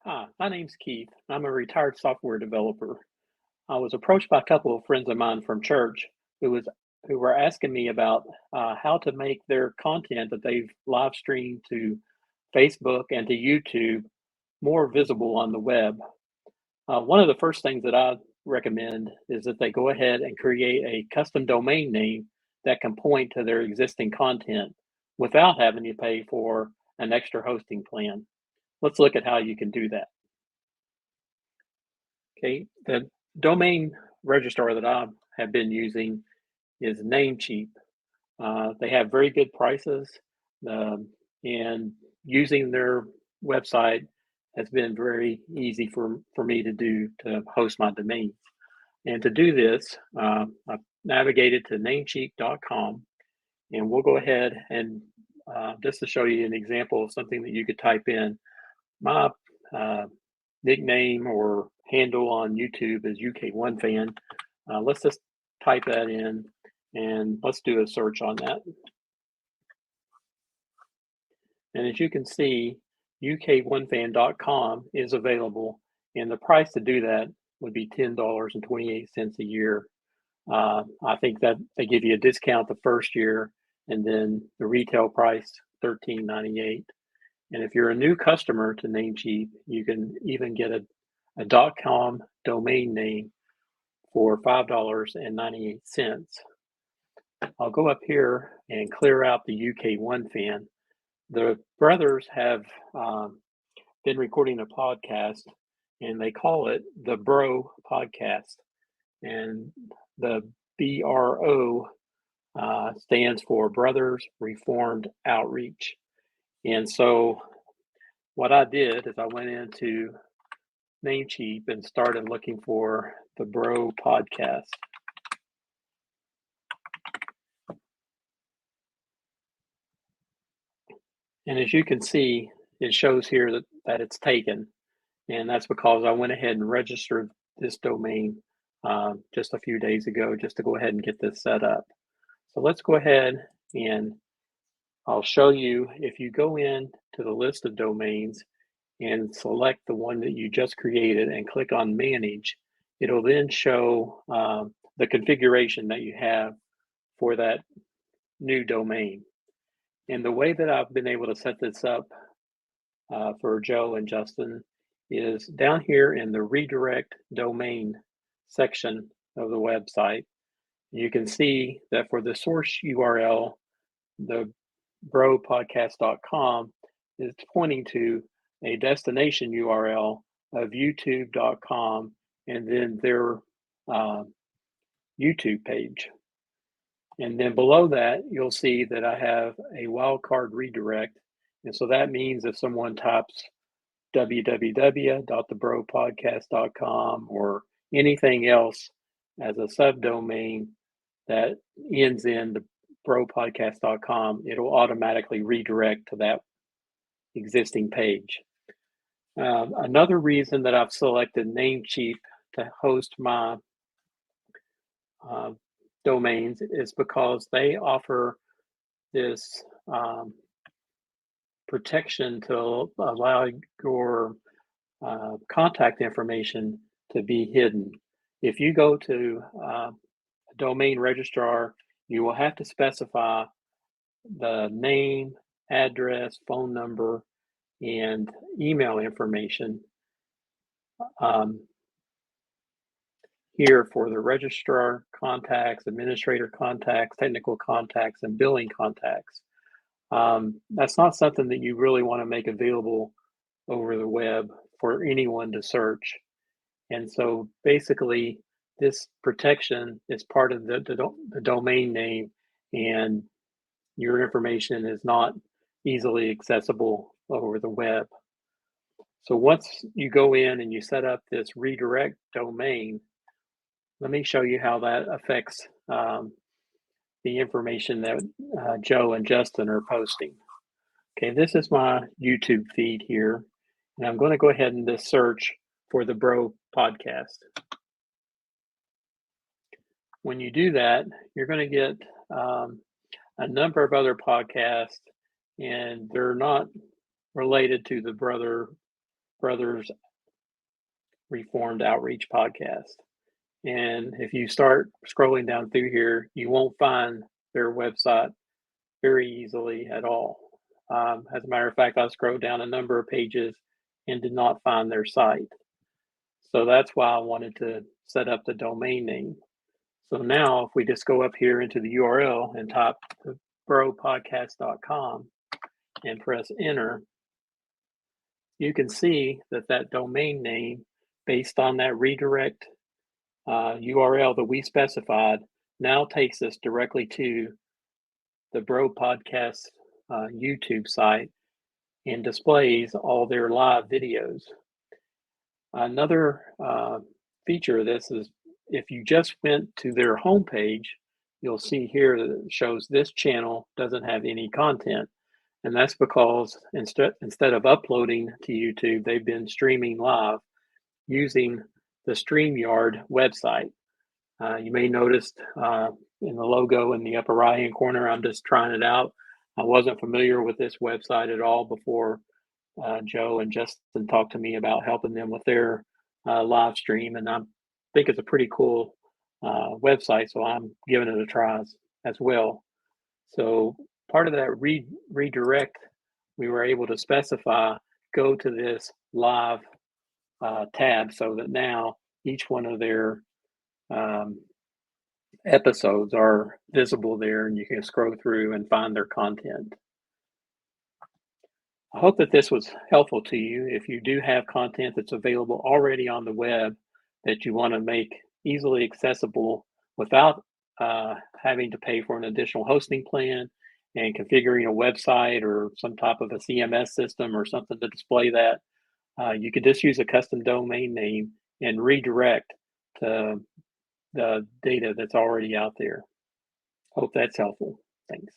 Hi, my name's Keith. I'm a retired software developer. I was approached by a couple of friends of mine from church who was who were asking me about how to make their content that they've live streamed to Facebook and to YouTube more visible on the web. One of the first things that I recommend is that they go ahead and create a custom domain name that can point to their existing content without having to pay for an extra hosting plan. Let's look at how you can do that. Okay, the domain registrar that I have been using is Namecheap. They have very good prices, um, and using their website has been very easy for me to do to host my domains. And to do this, I've navigated to namecheap.com, and we'll go ahead and just to show you an example of something that you could type in. My uh, nickname or handle on YouTube is UK1 fan. Let's just type that in and let's do a search on that. And as you can see, UK1fan.com is available, and the price to do that would be $10.28 a year. I think that they give you a discount the first year, and then the retail price $13.98. And if you're a new customer to Namecheap, you can even get a .com domain name for $5.98. I'll go up here and clear out the UK1 fan. The brothers have been recording a podcast, and they call it the Bro Podcast. And the BRO stands for Brothers Reformed Outreach. And so what I did is I went into Namecheap and started looking for the Bro Podcast. And as you can see, it shows here that it's taken. And that's because I went ahead and registered this domain just a few days ago just to go ahead and get this set up. So let's go ahead and I'll show you if you go in to the list of domains and select the one that you just created and click on manage, it'll then show the configuration that you have for that new domain. And the way that I've been able to set this up for Joe and Justin is down here in the redirect domain section of the website. You can see that for the source URL, the bropodcast.com is pointing to a destination URL of youtube.com and then their uh, YouTube page. And then below that, you'll see that I have a wildcard redirect. And so that means if someone types www.thebropodcast.com or anything else as a subdomain that ends in the bropodcast.com, it'll automatically redirect to that existing page. Another reason that I've selected Namecheap to host my uh, domains is because they offer this protection to allow your contact information to be hidden. If you go to a domain registrar, you will have to specify the name, address, phone number, and email information um, here for the registrar contacts, administrator contacts, technical contacts, and billing contacts. That's not something that you really want to make available over the web for anyone to search. And so basically, this protection is part of the domain name, and your information is not easily accessible over the web. So once you go in and you set up this redirect domain, let me show you how that affects the information that Joe and Justin are posting. Okay, this is my YouTube feed here, and I'm going to go ahead and just search for the Bro Podcast. When you do that, you're going to get a number of other podcasts, and they're not related to the brother Brothers Reformed Outreach Podcast. And if you start scrolling down through here, you won't find their website very easily at all. As a matter of fact, I scrolled down a number of pages and did not find their site. So that's why I wanted to set up the domain name. So now if we just go up here into the URL and type bropodcast.com and press enter, you can see that that domain name, based on that redirect URL that we specified, now takes us directly to the Bro Podcast YouTube site and displays all their live videos. Another feature of this is if you just went to their homepage, you'll see here that it shows this channel doesn't have any content. And that's because instead of uploading to YouTube, they've been streaming live using the StreamYard website. You may notice in the logo in the upper right-hand corner, I'm just trying it out. I wasn't familiar with this website at all before Joe and Justin talked to me about helping them with their live stream, and I think it's a pretty cool website, so I'm giving it a try as well. So part of that redirect, we were able to specify, go to this live tab, so that now each one of their episodes are visible there, and you can scroll through and find their content. I hope that this was helpful to you. If you do have content that's available already on the web that you want to make easily accessible without having to pay for an additional hosting plan and configuring a website or some type of a CMS system or something to display that, you could just use a custom domain name and redirect to the data that's already out there. Hope that's helpful. Thanks.